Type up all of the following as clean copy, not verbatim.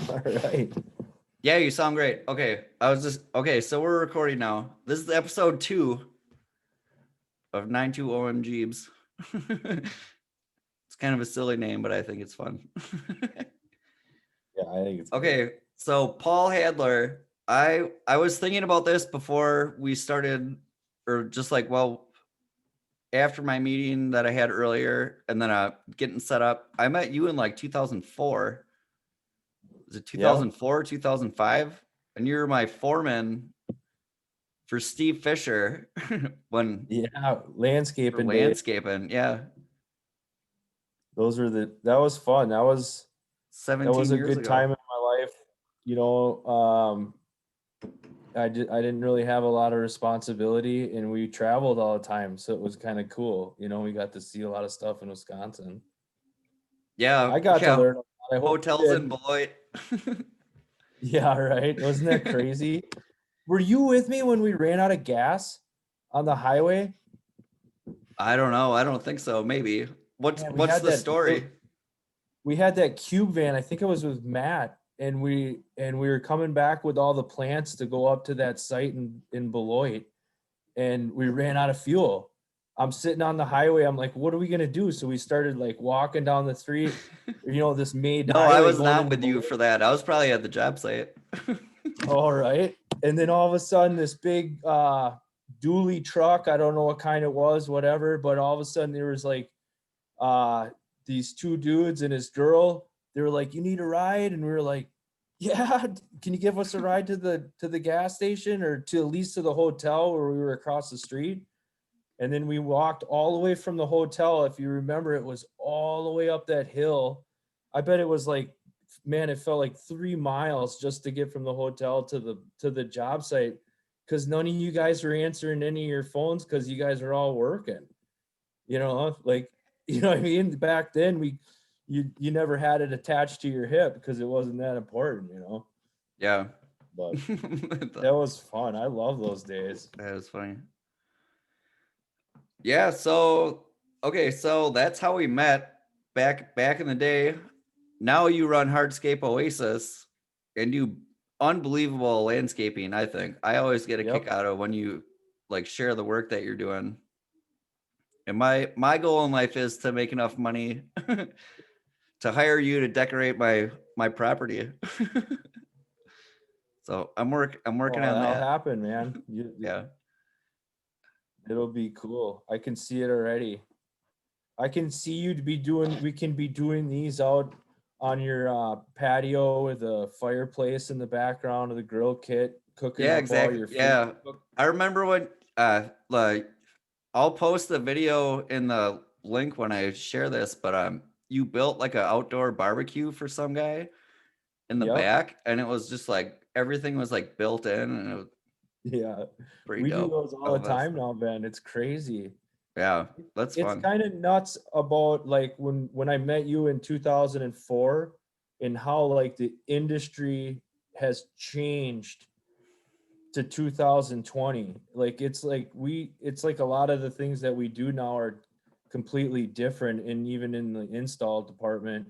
All right. Yeah, you sound great. Okay. So we're recording now. This is episode 2 of 92 OMGeebs. It's kind of a silly name, but I think it's fun. Yeah, I think it's great. Okay, so Paul Hadler, I was thinking about this before we started, or just like, well, after my meeting that I had earlier, and then getting set up. I met you in like 2004. Was it Yeah. 2004, 2005? And you were my foreman for Steve Fisher when Yeah. for Landscaping day. landscaping. Yeah, That was fun. That was 17 a years good ago. time in my life. You know, I didn't really have a lot of responsibility and we traveled all the time. So it was kind of cool. You know, we got to see a lot of stuff in Wisconsin. Yeah, I got to yeah. learn a lot. I hope you Hotels in did. Beloit. Yeah, right. Wasn't that crazy? Were you with me when we ran out of gas on the highway? I don't know. I don't think so. Maybe. What's Man, what's the story? we had that cube van. I think it was with Matt, and we were coming back with all the plants to go up to that site in Beloit, and we ran out of fuel. I'm sitting on the highway. I'm like, what are we gonna do? So we started like walking down the street, this made No, I highway was going not into with you Beloit. for that. I was probably at the job site. All right. And then all of a sudden this big dually truck, I don't know what kind it was, whatever, but all of a sudden there was like uh these two dudes and his girl. They were like, you need a ride? And we were like, yeah, can you give us a ride to the gas station or to at least to the hotel where we were across the street? And then we walked all the way from the hotel. If you remember, it was all the way up that hill. I bet it was like, man, it felt like 3 miles just to get from the hotel to the job site, because none of you guys were answering any of your phones because you guys are all working. Like, you know what I mean? Back then you never had it attached to your hip because it wasn't that important. Yeah. But That that was fun. I love those days. was funny. Yeah, so okay, so that's how we met back in the day. Now you run Hardscape Oasis and do unbelievable landscaping, I think. I always get a kick Yep. out of when you like share the work that you're doing. And my goal in life is to make enough money to hire you to decorate my property. So I'm working Oh, on that'll that. happen, man. You Yeah. It'll be cool. I can see it already. I can see you to be doing. We can be doing these out on your patio with a fireplace in the background of the grill kit, cooking Yeah, up all exactly. your food. Yeah. I remember when like I'll post the video in the link when I share this, but you built like an outdoor barbecue for some guy in the Yep. back, and it was just like everything was like built in, and it was Yeah. pretty We do dope. those I all the love that time stuff. now, Ben. It's crazy. Yeah, that's It's fun. kind of nuts about like when I met you in 2004 and how like the industry has changed to 2020. Like it's like a lot of the things that we do now are completely different, and even in the install department,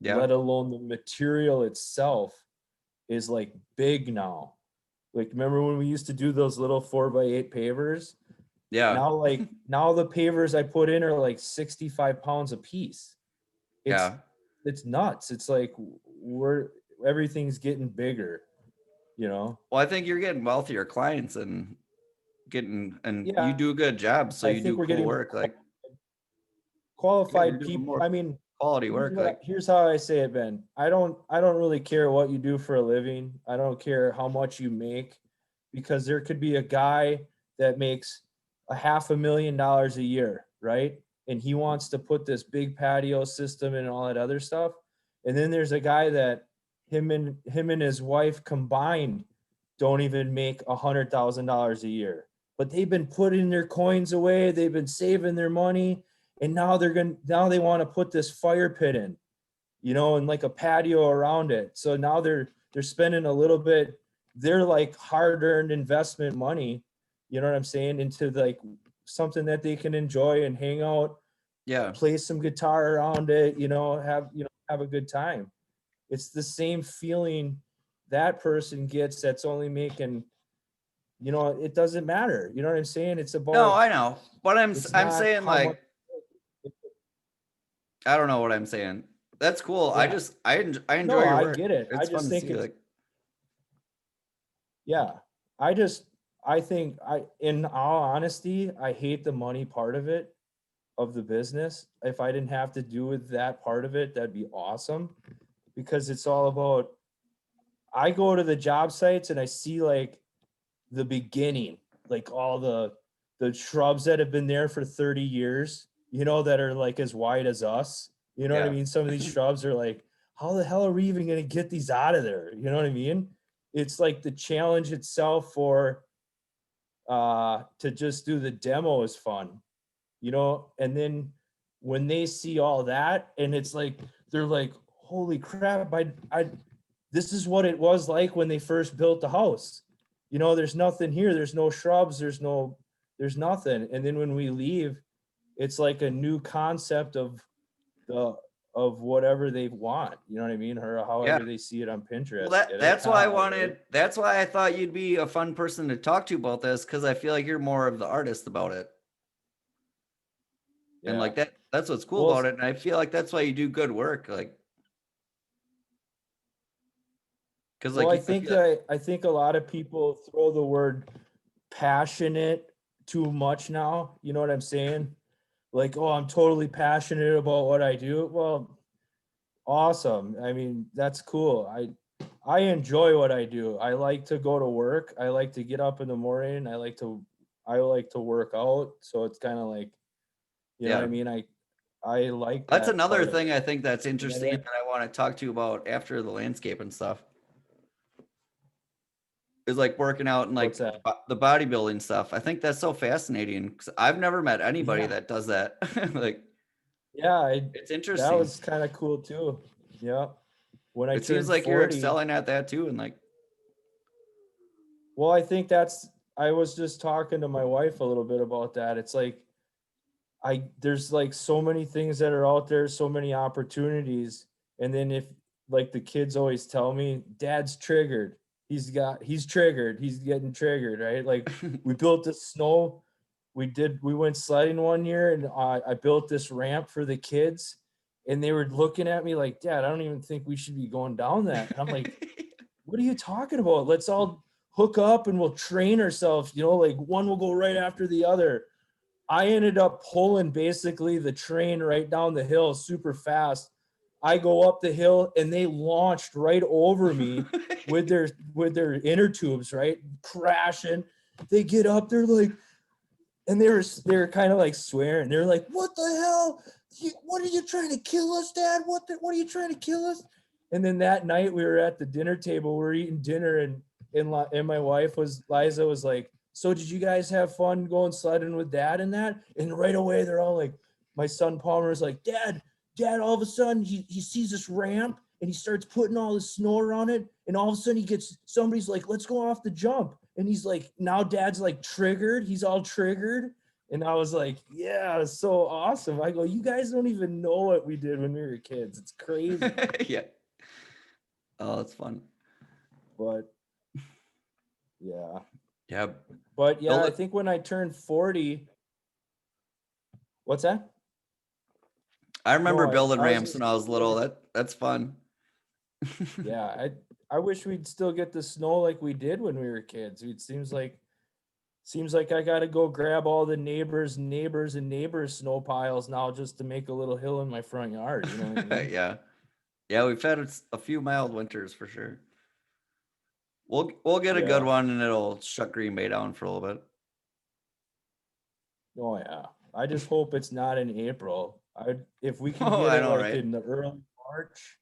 Yeah, let alone the material itself is like big now. Like, remember when we used to do those little 4x8 pavers? yeah, Now the pavers I put in are like 65 pounds a piece. it's yeah. it's nuts. It's like we're everything's getting bigger, you know. Well, I think you're getting wealthier clients and and you Yeah, do a good job, so I you do think we're cool getting work. Like, yeah, you're qualified doing people. more I mean, quality work. Like, here's how I say it, Ben. I don't really care what you do for a living. I don't care how much you make, because there could be a guy that makes $500,000 a year, right? And he wants to put this big patio system and all that other stuff. And then there's a guy that him and his wife combined don't even make $100,000 a year, but they've been putting their coins away. They've been saving their money, and now they want to put this fire pit in, and like a patio around it. So now they're spending a little bit, they're like hard-earned investment money, you know what I'm saying, into like something that they can enjoy and hang out, yeah, play some guitar around it, have a good time. it's the same feeling that person gets that's only making, you know, it doesn't matter. You know what I'm saying? It's about, No, I know. But I'm it's I'm not saying how much. like I don't know what I'm saying. That's cool. Yeah. I enjoy No, your I work. get it. I It's fun just to think see it's, like yeah. I think in all honesty, I hate the money part of it, of the business. If I didn't have to do with that part of it, that'd be awesome, because it's all about, I go to the job sites and I see like the beginning, like all the shrubs that have been there for 30 years, you know, that are like as wide as us. You know what I yeah. mean? Some of these shrubs are like, how the hell are we even going to get these out of there? You know what I mean? It's like the challenge itself for to just do the demo is fun, you know? And then when they see all that, and it's like, they're like, holy crap, I this is what it was like when they first built the house. You know, there's nothing here, there's no shrubs, there's nothing. And then when we leave, it's like a new concept of the of whatever they want, you know what I mean? Or Yeah. however they see it on Well, Pinterest. Get it? that's why I Right? wanted. That's why I thought you'd be a fun person to talk to about this because I feel like you're more of the artist about it, and Yeah. like that. That's what's cool Well, about it, and I feel like that's why you do good work. Like, because well, like I I think feel. I think a lot of people throw the word passionate too much now. You know what I'm saying? Like, oh, I'm totally passionate about what I do. Well, awesome. I mean, that's cool. I enjoy what I do. I like to go to work. I like to get up in the morning. I like to work out. So it's kind of like, you know what I Yeah, mean? I like that's that another part of thing it. I think that's And then interesting that I want to talk to you about after the landscape and stuff. Is like working out and what's like that? the bodybuilding stuff. I think that's so fascinating because I've never met anybody Yeah. that does that. Like, Yeah. it's That interesting. was kind of cool too. Yeah. When I It seems turned like you're 40, excelling at that too, and like, well, I think I was just talking to my wife a little bit about that. It's like, there's like so many things that are out there, so many opportunities. And then if, like the kids always tell me, dad's triggered. He's triggered. He's getting triggered, right? Like we built this snow. We went sledding one year, and I built this ramp for the kids, and they were looking at me like, Dad, I don't even think we should be going down that. And I'm like, what are you talking about? Let's all hook up and we'll train ourselves, you know, like one will go right after the other. I ended up pulling basically the train right down the hill super fast. I go up the hill and they launched right over me with their inner tubes, right? Crashing. They get up, they're like, and they were kind of like swearing. They're like, "What the hell? What are you trying to kill us, Dad? What are you trying to kill us?" And then that night we were at the dinner table, we are eating dinner, and my wife was Liza was like, "So did you guys have fun going sledding with Dad and that?" And right away they're all like, my son Palmer is like, Dad, all of a sudden he sees this ramp and he starts putting all the snow around it, and all of a sudden he gets somebody's like, let's go off the jump. And he's like, now Dad's like triggered. He's all triggered. And I was like, yeah, it's so awesome. I go, you guys don't even know what we did when we were kids. It's crazy. yeah. Oh, that's fun. But yeah. Yeah. But yeah, I Build think when I turned 40, what's that? I No, remember building I was ramps just when I was little. saying, That's fun. yeah, I wish we'd still get the snow like we did when we were kids. It seems like I got to go grab all the neighbors snow piles now just to make a little hill in my front yard. You know what I mean? Yeah. Yeah, we've had a few mild winters for sure. We'll get a good Yeah. one and it'll shut Green Bay down for a little bit. Oh yeah. I just hope it's not in April. If we can Oh, get I it know, like right? in the early March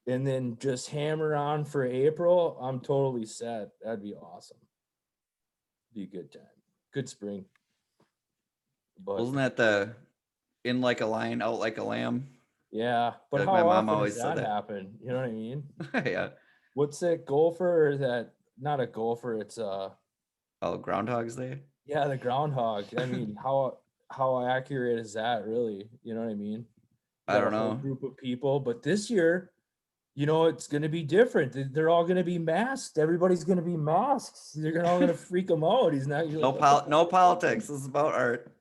and then just hammer on for April, I'm totally set. That'd be awesome. Be a good time. Good spring. But Wasn't that the in like a lion, out like a lamb? yeah, but Like my how mom often does always said that that. happen? You know what I mean? Yeah. What's that gopher or that not a gopher, it's Oh, Groundhog's Day. yeah, the groundhog. I mean, how accurate is that really? You know what I mean? You I got a don't whole know. group of people, but this year you know, it's going to be different. They're all going to be masked. Everybody's going to be masks. They're all going to freak him out. He's not. No no politics. This is about art.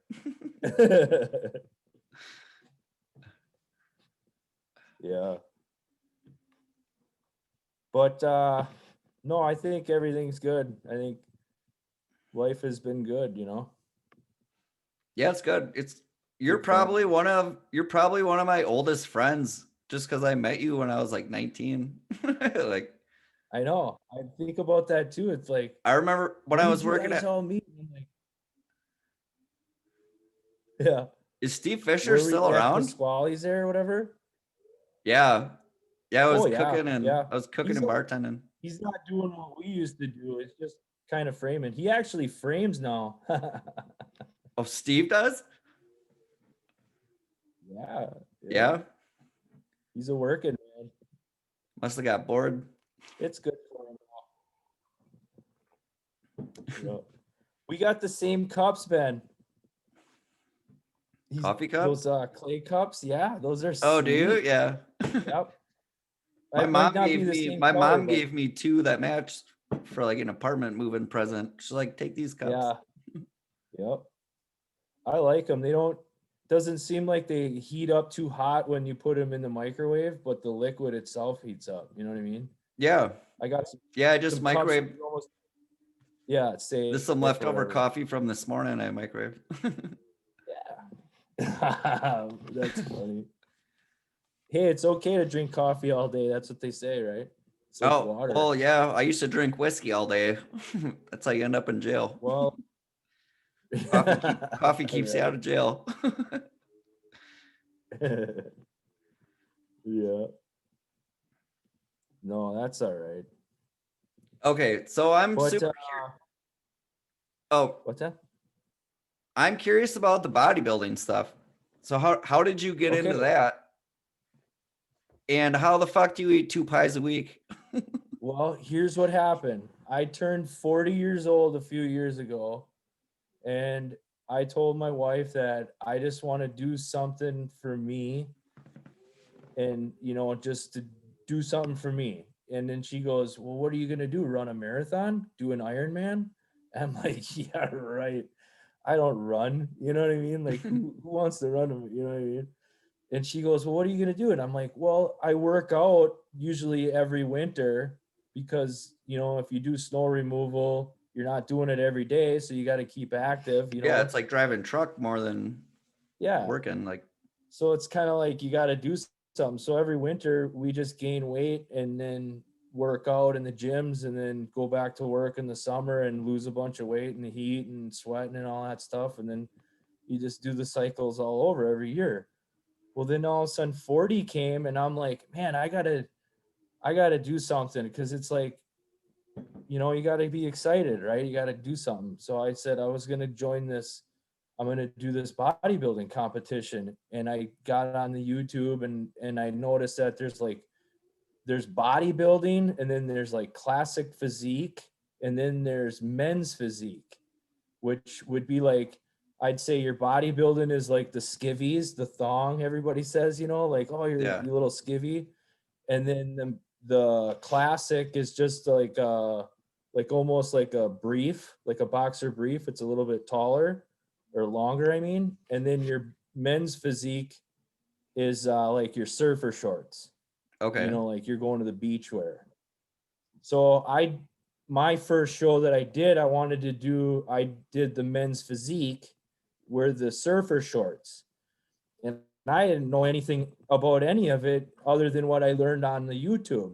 Yeah. But no, I think everything's good. I think life has been good, you know. Yeah, it's good. You're probably one of my oldest friends just because I met you when I was like 19. Like, I know. I think about that too. It's like, I remember when I was working at. all meet. Like, yeah. Is Steve Fisher still around? Pasquale's there or whatever. Yeah. Yeah, I was cooking and bartending. He's not doing what we used to do. It's just kind of framing. He actually frames now. Oh, Steve does? Yeah. He's a working man. Must have got bored. It's good for him now. We got the same cups, Ben. Coffee cups? Those clay cups, yeah. Those are Oh, do you? Yeah. Yep. My mom gave me two that matched for like an apartment moving present. She's like, take these cups. Yeah. Yep. I like them. Doesn't seem like they heat up too hot when you put them in the microwave, but the liquid itself heats up. You know what I mean? Yeah. I got some. Yeah, I just microwaved. Yeah, say this is some leftover coffee from this morning. I microwaved. Yeah. That's funny. Hey, it's okay to drink coffee all day. That's what they say, right? It's like water. Well, yeah. I used to drink whiskey all day. That's how you end up in jail. Well, coffee keeps you out of jail. Yeah. No, that's all right. Okay, so I'm super what's that? I'm curious about the bodybuilding stuff. So how did you get into that? And how the fuck do you eat 2 pies a week? Well, here's what happened. I turned 40 years old a few years ago, and I told my wife that I just want to do something for me and, you know, just to do something for me. And then she goes, well, what are you going to do? Run a marathon? Do an Ironman? I'm like, yeah, right. I don't run. You know what I mean? Like, who wants to run? You know what I mean? And she goes, well, what are you going to do? And I'm like, well, I work out usually every winter because, you know, if you do snow removal, you're not doing it every day. So you got to keep active. You know? Yeah, it's like driving truck more than working. Like, so it's kind of like you got to do something. So every winter we just gain weight and then work out in the gyms and then go back to work in the summer and lose a bunch of weight in the heat and sweating and all that stuff. And then you just do the cycles all over every year. Well, then all of a sudden 40 came and I'm like, man, I gotta do something. Cause it's like, you know, you gotta be excited, right? You gotta do something. So I said I was going to join this. I'm going to do this bodybuilding competition. And I got on the YouTube and I noticed that there's bodybuilding and then there's like classic physique and then there's men's physique, which would be like, I'd say your bodybuilding is like the skivvies, the thong, everybody says, you know, like, oh, you're you little skivvy. And then the classic is just like almost like a brief, like a boxer brief. It's a little bit taller or longer, I mean. And then your men's physique is like your surfer shorts. Okay. You know, like you're going to the beach wear. So my first show that I did the men's physique were the surfer shorts. And I didn't know anything about any of it other than what I learned on the YouTube.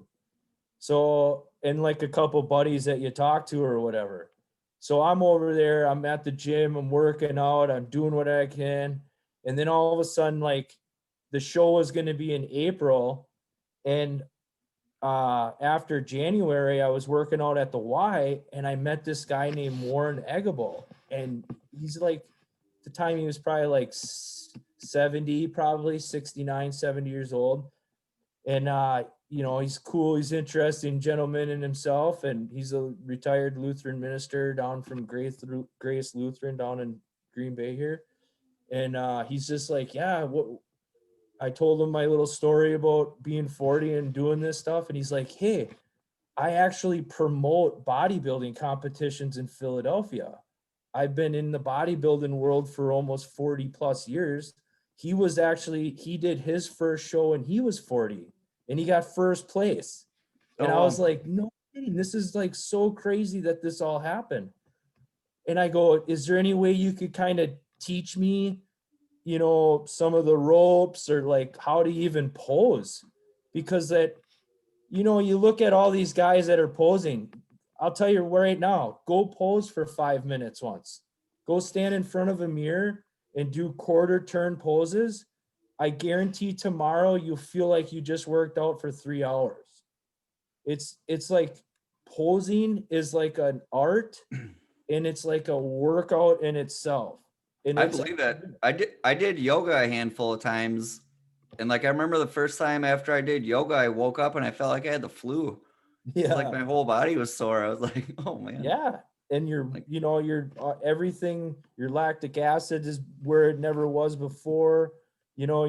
So, and like a couple buddies that you talk to or whatever. So I'm over there, I'm at the gym, I'm working out, I'm doing what I can. And then all of a sudden, like the show was going to be in April. And after January, I was working out at the Y and I met this guy named Warren Eggable. And he's like, at the time he was probably like 70, probably 69, 70 years old. And, you know, he's cool. He's interesting gentleman in himself. And he's a retired Lutheran minister down from Grace Lutheran down in Green Bay here. And he's just like, yeah, I told him my little story about being 40 and doing this stuff. And he's like, hey, I actually promote bodybuilding competitions in Philadelphia. I've been in the bodybuilding world for almost 40 plus years. He did his first show when he was 40 and he got first place. And I was like, no, this is like so crazy that this all happened. And I go, is there any way you could kind of teach me, you know, some of the ropes or like how to even pose? Because that, you know, you look at all these guys that are posing. I'll tell you right now, go pose for 5 minutes once. Go stand in front of a mirror and do quarter turn poses. I guarantee tomorrow you'll feel like you just worked out for 3 hours. It's like posing is like an art and it's like a workout in itself. And I believe that. I did yoga a handful of times. And like I remember the first time after I did yoga, I woke up and I felt like I had the flu. Yeah. Like my whole body was sore. I was like, oh man. Yeah. And you're, you know, you're everything, your lactic acid is where it never was before. You know,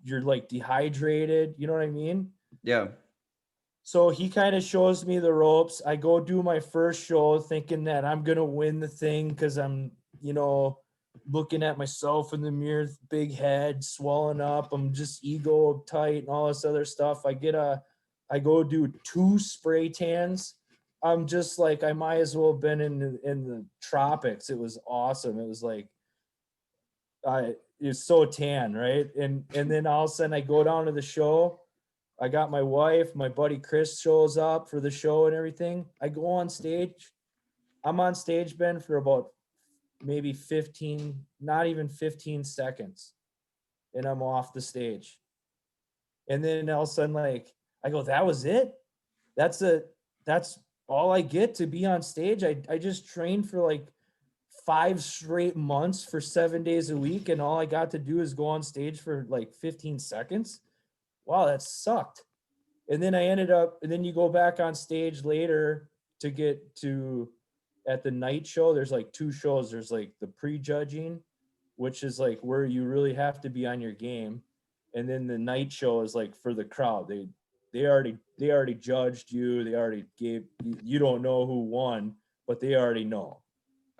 you're like dehydrated. You know what I mean? Yeah. So he kind of shows me the ropes. I go do my first show thinking that I'm going to win the thing because I'm, you know, looking at myself in the mirror, big head, swelling up. I'm just ego tight and all this other stuff. I go do 2 spray tans. I'm just like, I might as well have been in the tropics. It was awesome. It was like, it's so tan, right? And then all of a sudden I go down to the show. I got my wife, my buddy Chris shows up for the show and everything. I go on stage. I'm on stage, Ben, for about maybe 15, not even 15 seconds. And I'm off the stage. And then all of a sudden, like, I go, that was it? That's all I get to be on stage. I just trained for like 5 straight months for 7 days a week. And all I got to do is go on stage for like 15 seconds. Wow, that sucked. And then then you go back on stage later to get to, at the night show, there's like 2 shows. There's like the pre-judging, which is like where you really have to be on your game. And then the night show is like for the crowd. They already judged you. They already you don't know who won, but they already know.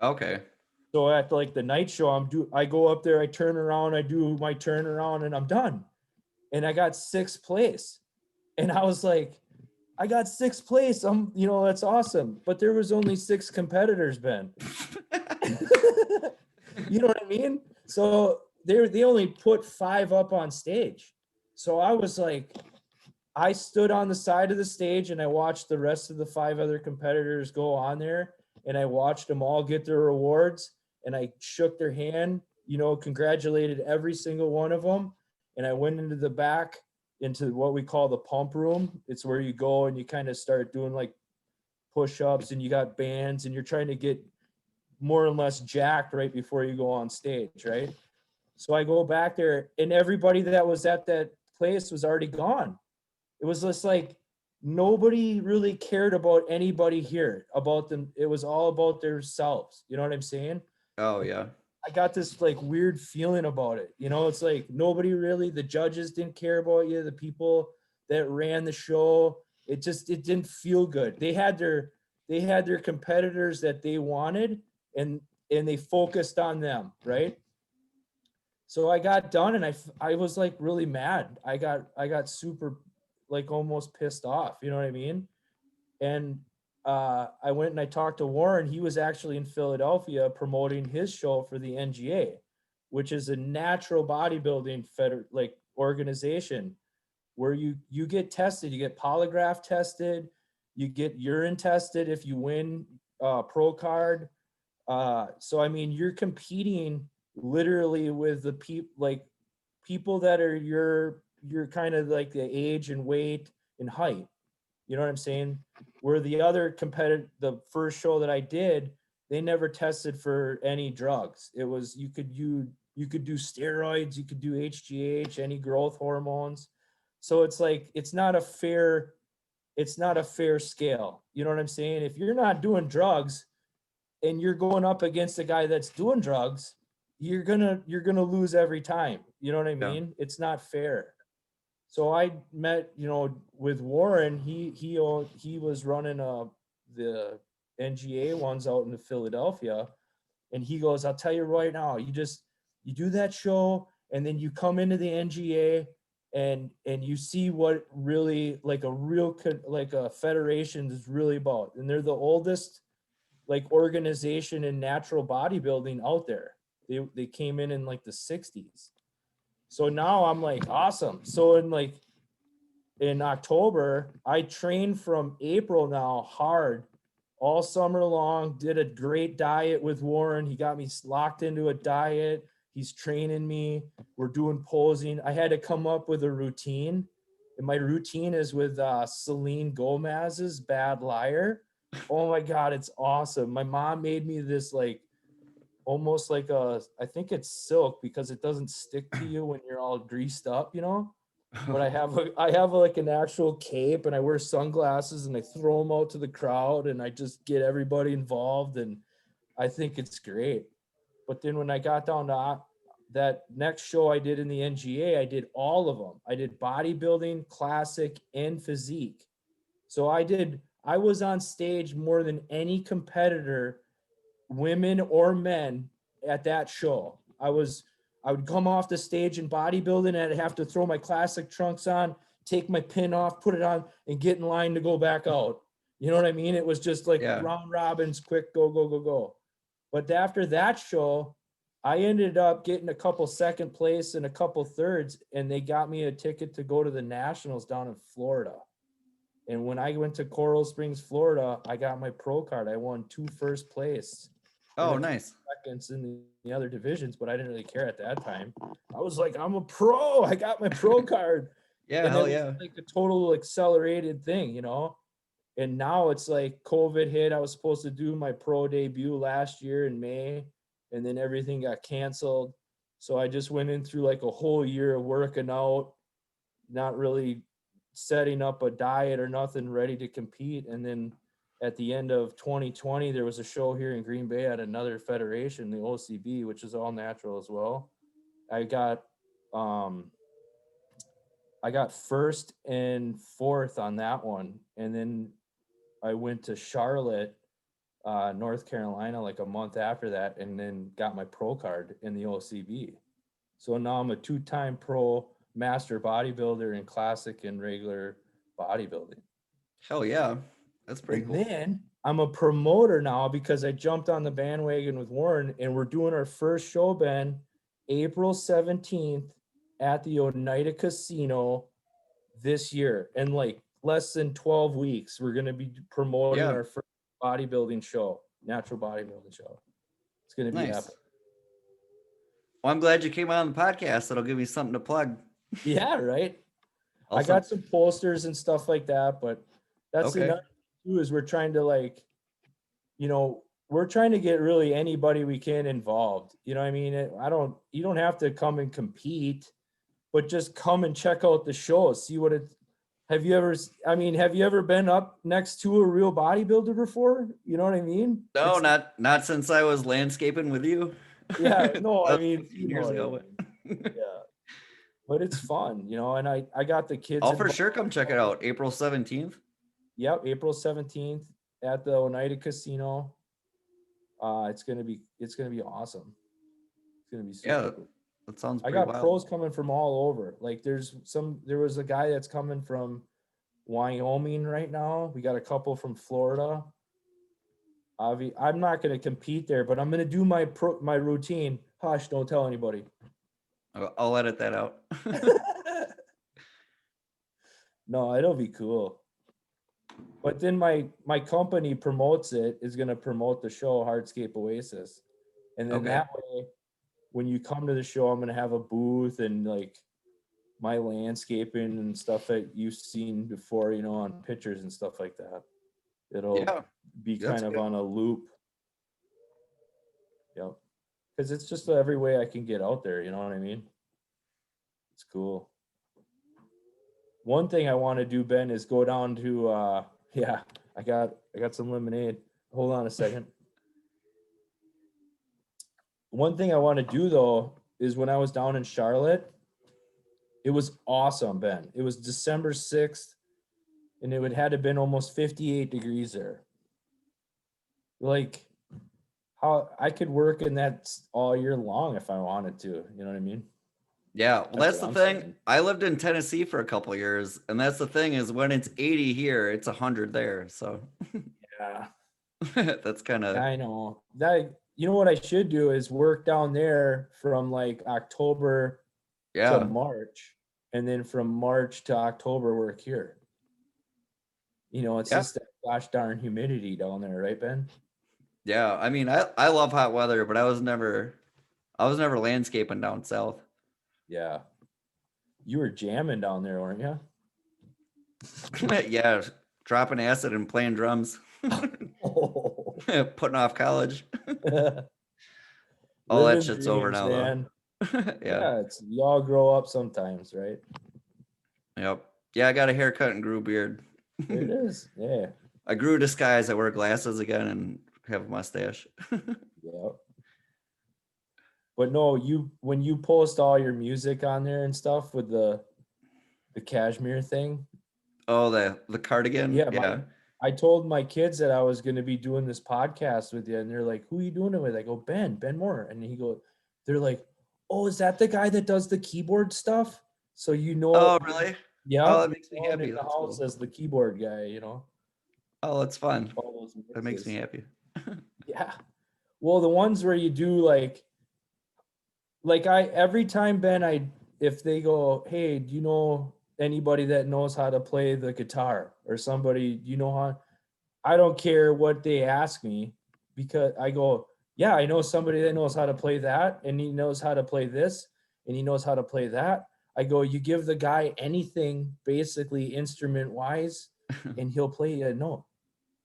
Okay. So at like the night show, I go up there, I turn around, I do my turnaround and I'm done. And I got 6th place. And I was like, I got 6th place. You know, that's awesome. But there was only 6 competitors, Ben. You know what I mean? So they only put 5 up on stage. So I was like, I stood on the side of the stage and I watched the rest of the 5 other competitors go on there. And I watched them all get their awards. And I shook their hand, you know, congratulated every single one of them. And I went into the back, into what we call the pump room. It's where you go and you kind of start doing like push-ups and you got bands and you're trying to get more or less jacked right before you go on stage, right? So I go back there and everybody that was at that place was already gone. It was just like nobody really cared about anybody here, about them. It was all about themselves. You know what I'm saying? Oh yeah. I got this like weird feeling about it. You know, it's like nobody really, the judges didn't care about you. The people that ran the show, it didn't feel good. They had their competitors that they wanted and they focused on them. Right. So I got done and I was like really mad. I got super like almost pissed off. You know what I mean? And I went and I talked to Warren. He was actually in Philadelphia promoting his show for the NGA, which is a natural bodybuilding organization where you get tested. You get polygraph tested. You get urine tested if you win pro card. So, I mean, you're competing literally with the people that are your kind of like the age and weight and height. You know what I'm saying? Where the other the first show that I did, they never tested for any drugs. It was, you could do steroids, you could do HGH, any growth hormones. So it's like, it's not a fair scale. You know what I'm saying? If you're not doing drugs and you're going up against a guy that's doing drugs, you're gonna lose every time. You know what I Yeah. mean? It's not fair. So I met, with Warren. He was running the NGA ones out in Philadelphia, and he goes, "I'll tell you right now, you do that show, and then you come into the NGA, and you see what really like a federation is really about. And they're the oldest like organization in natural bodybuilding out there. They came in like the 60s. So now I'm like, awesome. So in October, I trained from April now hard all summer long, did a great diet with Warren. He got me locked into a diet. He's training me. We're doing posing. I had to come up with a routine. And my routine is with Celine Gomez's Bad Liar. Oh my God, it's awesome. My mom made me this like almost like I think it's silk because it doesn't stick to you when you're all greased up, But I have like an actual cape, and I wear sunglasses, and I throw them out to the crowd, and I just get everybody involved, and I think it's great. But then when I got down to that next show I did in the NGA, I did all of them. I did bodybuilding, classic, and physique. So I was on stage more than any competitor, women or men, at that show. I would come off the stage in bodybuilding, and I'd have to throw my classic trunks on, take my pin off, put it on, and get in line to go back out. You know what I mean? It was just like Yeah. round robins, quick, go, go, go, go. But after that show, I ended up getting a couple second place and a couple thirds, and they got me a ticket to go to the Nationals down in Florida. And when I went to Coral Springs, Florida, I got my pro card. I won 2 first place. Oh, nice. Seconds in the other divisions, but I didn't really care at that time. I was like, I'm a pro. I got my pro card. Yeah, and hell yeah. Like a total accelerated thing, And now it's like COVID hit. I was supposed to do my pro debut last year in May, and then everything got canceled. So I just went in through like a whole year of working out, not really setting up a diet or nothing, ready to compete. And then at the end of 2020, there was a show here in Green Bay at another federation, the OCB, which is all natural as well. I got first and fourth on that one. And then I went to Charlotte, North Carolina, like a month after that, and then got my pro card in the OCB. So now I'm a 2-time pro master bodybuilder in classic and regular bodybuilding. Hell yeah. That's pretty And cool. then I'm a promoter now because I jumped on the bandwagon with Warren, and we're doing our first show, Ben, April 17th at the Oneida Casino this year. In like less than 12 weeks, we're going to be promoting our first bodybuilding show, natural bodybuilding show. It's going to be epic. Well, I'm glad you came on the podcast. That'll give me something to plug. Yeah, right. Also, I got some posters and stuff like that, but that's another thing too, is we're trying to we're trying to get really anybody we can involved. You know what I mean? You don't have to come and compete, but just come and check out the show. See what it, have you ever been up next to a real bodybuilder before? You know what I mean? No, not since I was landscaping with you. Yeah, no, I mean, years ago. Yeah. But it's fun, and I got the kids. I'll for sure come check it out. April 17th. Yep, April 17th at the Oneida Casino. It's gonna be awesome. It's gonna be super cool. That sounds I pretty got wild. pros coming from all over. Like there was a guy that's coming from Wyoming right now. We got a couple from Florida. I'm not gonna compete there, but I'm gonna do my routine. Hush, don't tell anybody. I'll edit that out. No, it'll be cool. But then my company promotes it, is going to promote the show Hardscape Oasis. And then that way, when you come to the show, I'm going to have a booth and like my landscaping and stuff that you've seen before, on pictures and stuff like that. It'll be kind of on a loop. Yep. Because it's just every way I can get out there, you know what I mean? It's cool. One thing I want to do, Ben, is go down to I got some lemonade. Hold on a second. One thing I want to do though is when I was down in Charlotte. It was awesome, Ben. It was December 6th, and it would had to been almost 58 degrees there. Like, how I could work in that all year long if I wanted to. You know what I mean? Yeah, well, that's the what I'm thing. saying. I lived in Tennessee for a couple of years, and that's the thing is when it's 80 here, it's 100 there. So Yeah, that's kind of I know. That you know what I should do is work down there from like October to yeah, March, and then from March to October work here. You know, it's yeah, just that gosh darn humidity down there, right, Ben? yeah. I mean, I love hot weather, but I was never landscaping down south. Yeah. You were jamming down there, weren't you? Yeah, dropping acid and playing drums, Oh. putting off college. All that Living shit's over dreams, now, man. though. Yeah, Yeah, it's you all grow up sometimes, right? yep. Yeah, I got a haircut and grew a beard. There it is. Yeah. I grew a disguise. I wear glasses again and have a mustache. Yeah. But no, you when you post all your music on there and stuff with the cashmere thing, Oh, the cardigan. yeah, Yeah. I told my kids that I was going to be doing this podcast with you, and they're like, "Who are you doing it with?" I go, Ben Moore," and they're like, "Oh, is that the guy that does the keyboard stuff?" So you know, Oh, really? yeah, Oh, that you makes me know him happy. in the That's house cool. as the keyboard guy, you know, Oh, that's fun. all those That makes me mixes. happy. Yeah. Well, the ones where you do like I every time Ben, if they go, "Hey, do you know anybody that knows how to play the guitar or somebody, you know how?" I don't care what they ask me because I go, "Yeah, I know somebody that knows how to play that and he knows how to play this and he knows how to play that." I go, "You give the guy anything basically instrument wise and he'll play a note."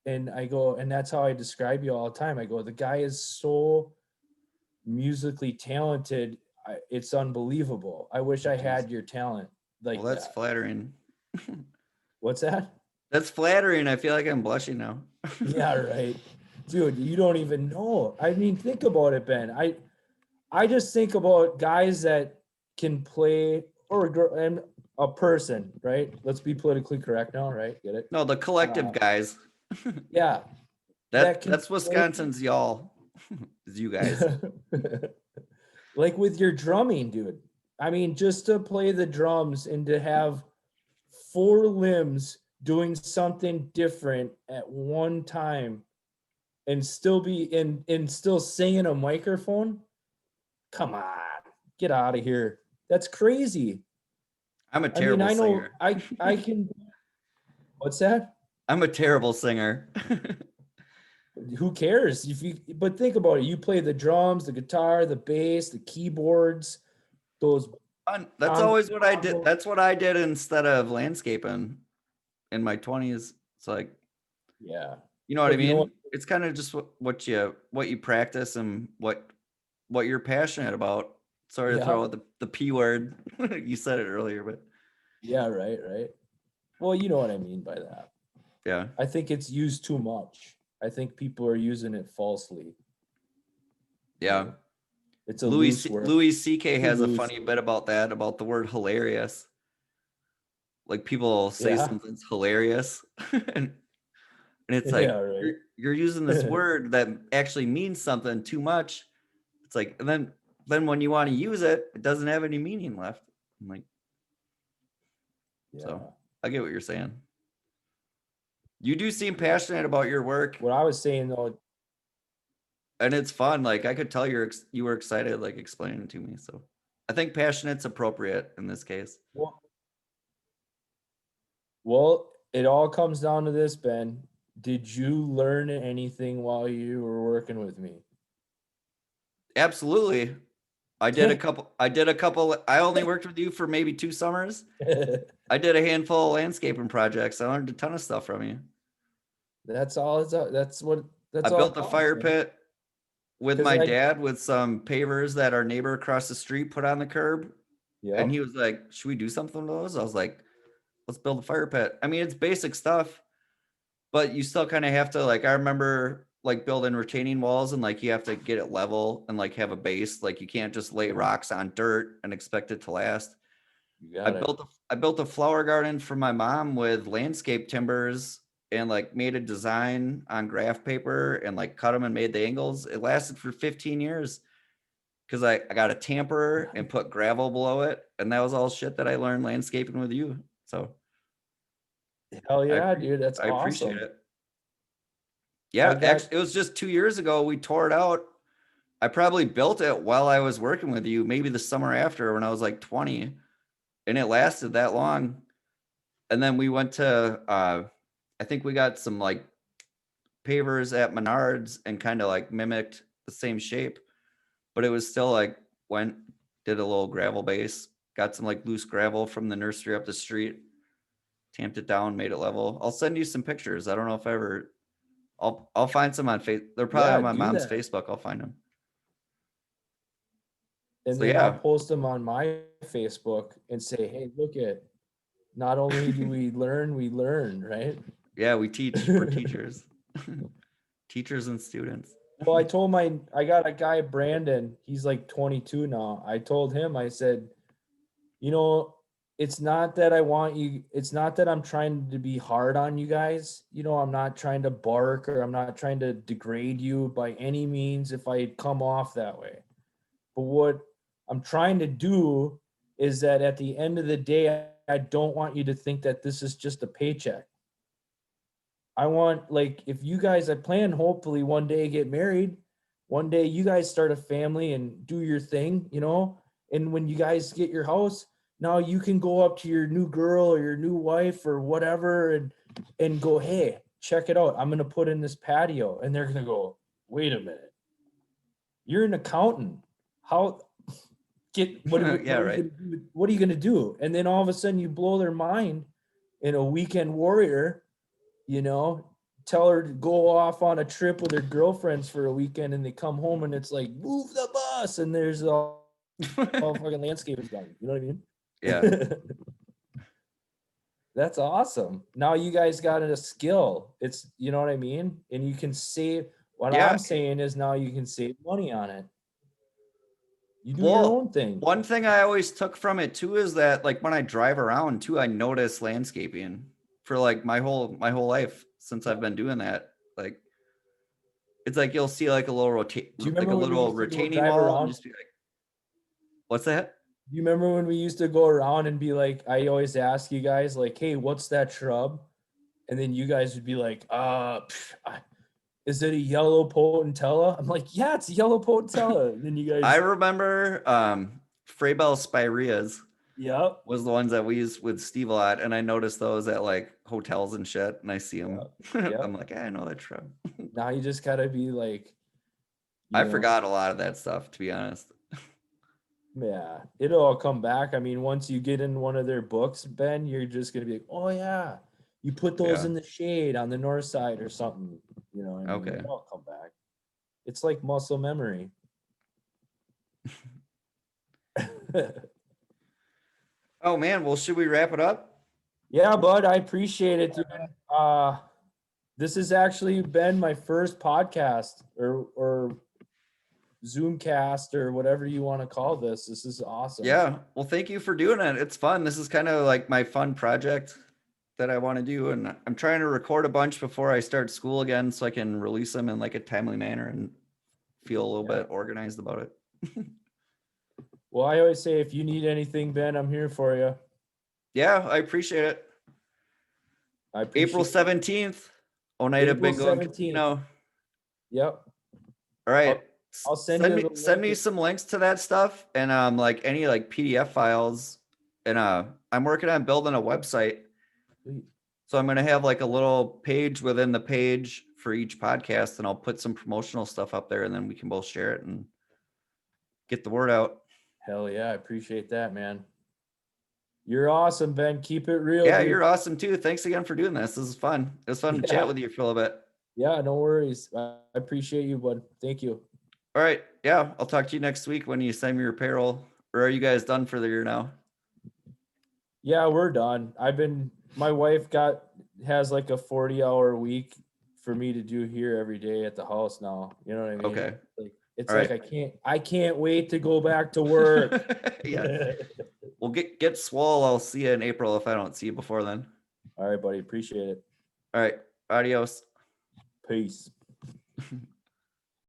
And I go, and that's how I describe you all the time. I go, "The guy is so musically talented. It's unbelievable. I wish I Jeez. had your talent Well, like that's that." flattering. What's that? That's flattering. I feel like I'm blushing now. Yeah, right. Dude, you don't even know. I mean, think about it, Ben. I just think about guys that can play or a girl and a person, right? Let's be politically correct now, right? Get it? No, the collective guys. Yeah, that can That's play. Wisconsin's y'all. Is you guys. Like with your drumming, dude. I mean, just to play the drums and to have four limbs doing something different at one time and still be in and still sing in a microphone. Come on, get out of here. That's crazy. I'm a I mean, terrible I know singer. I can. What's that? I'm a terrible singer. Who cares if you? But think about it. You play the drums, the guitar, the bass, the keyboards, those That's on. always what I did. That's what I did instead of landscaping in my 20s. It's like, Yeah, you know what I but you know what? mean? It's kind of just what you practice and what you're passionate about. Sorry to Yeah, throw out the P word. You said it earlier, but yeah, right, right. Well, you know what I mean by that. yeah. I think it's used too much. I think people are using it falsely. Yeah. Right? It's a loose word. Louis CK Too has a loose. funny bit about that, about the word hilarious. Like people say Yeah, something's hilarious and it's yeah, like right. you're using this word that actually means something too much. It's like, and then when you want to use it, it doesn't have any meaning left. I'm like, so Yeah. I get what you're saying. You do seem passionate about your work, What I was saying though, and it's fun. Like I could tell you were excited, like explaining it to me. So I think passionate's appropriate in this case. well, well, it all comes down to this, Ben. Did you learn anything while you were working with me? Absolutely. I only worked with you for maybe 2 summers. I did a handful of landscaping projects. I learned a ton of stuff from you. That's all. I That's all built it a counts, fire man. pit with Because my I, dad with some pavers that our neighbor across the street put on the curb. And yep, he was like, should we do something with those? I was like, let's build a fire pit. I mean, it's basic stuff, but you still kind of have to, like, I remember like building retaining walls and like you have to get it level and like have a base. Like you can't just lay rocks on dirt and expect it to last. You got it. I built a flower garden for my mom with landscape timbers and like made a design on graph paper and like cut them and made the angles. It lasted for 15 years because I got a tamper and put gravel below it. And that was all shit that I learned landscaping with you. So Hell yeah, dude. That's I appreciate awesome. it. Yeah, I got actually, it was just 2 years ago. We tore it out. I probably built it while I was working with you, maybe the summer after when I was like 20, and it lasted that long. And then we went to, I think we got some like pavers at Menards and kind of like mimicked the same shape, but it was still like did a little gravel base, got some like loose gravel from the nursery up the street, tamped it down, made it level. I'll send you some pictures. I don't know if I ever. I'll find some on Facebook. They're probably on my do mom's that. Facebook. I'll find them. And So then I'll yeah, post them on my Facebook and say, hey, look at, not only do we learn, right? yeah, we teach. We're teachers, teachers and students. Well, I got a guy, Brandon, he's like 22 now. I told him, I said, you know, it's not that it's not that I'm trying to be hard on you guys. You know, I'm not trying to bark or I'm not trying to degrade you by any means if I come off that way. But what I'm trying to do is that at the end of the day, I don't want you to think that this is just a paycheck. I want, like, if you guys, I plan hopefully one day get married, one day you guys start a family and do your thing, you know? And when you guys get your house, now you can go up to your new girl or your new wife or whatever and go, hey, check it out. I'm going to put in this patio. And they're going to go, wait a minute. You're an accountant. How Yeah, right. what are you going to do? And then all of a sudden you blow their mind in a weekend warrior, you know, tell her to go off on a trip with her girlfriends for a weekend and they come home and it's like, move the bus. And there's all fucking landscapers done. You know what I mean? Yeah. That's awesome. Now you guys got a skill. It's, you know what I mean? And you can save, what Yeah. I'm saying is now you can save money on it. You do your own thing. One thing I always took from it too is that like when I drive around too, I notice landscaping for like my whole life since I've been doing that. Like it's like you'll see like a little retaining wall and just be like, what's that? Do you remember when we used to go around and be like, I always ask you guys like, hey, what's that shrub? And then you guys would be like, is it a yellow potentilla? I'm like, yeah, it's a yellow potentilla. And then you guys, I remember Fraybell spireas. Yep. Was the ones that we used with Steve a lot, and I noticed those at like hotels and shit, and I see them. Yep. I'm like, I know that shrub. Now you just gotta be like, I forgot a lot of that stuff, to be honest. Yeah, it'll all come back. I mean, once you get in one of their books, Ben, you're just gonna be like, oh yeah, you put those in the shade on the north side or something. You know, okay, it'll all come back. It's like muscle memory. Oh man, well, should we wrap it up? Yeah, bud, I appreciate it, dude. This has actually been my first podcast or Zoomcast or whatever you want to call this. This is awesome. Yeah, well, thank you for doing it. It's fun. This is kind of like my fun project that I want to do, and I'm trying to record a bunch before I start school again so I can release them in like a timely manner and feel a little bit organized about it. Well, I always say, if you need anything, Ben, I'm here for you. Yeah, I appreciate it. April 17th, Oneida Bingo and Casino. Yep. All right. I'll send me some links to that stuff and like any like PDF files. And I'm working on building a website. So I'm gonna have like a little page within the page for each podcast, and I'll put some promotional stuff up there, and then we can both share it and get the word out. Hell yeah, I appreciate that, man. You're awesome, Ben. Keep it real. Yeah, dude. You're awesome too. Thanks again for doing this. This is fun. It was fun to chat with you for a little bit. Yeah, no worries. I appreciate you, bud. Thank you. All right. Yeah, I'll talk to you next week when you send me your payroll. Or are you guys done for the year now? Yeah, we're done. My wife has like a 40-hour week for me to do here every day at the house now. You know what I mean? Okay. Like, it's All like right. I can't wait to go back to work. Yeah. Well, get swole. I'll see you in April if I don't see you before then. All right, buddy. Appreciate it. All right. Adios. Peace.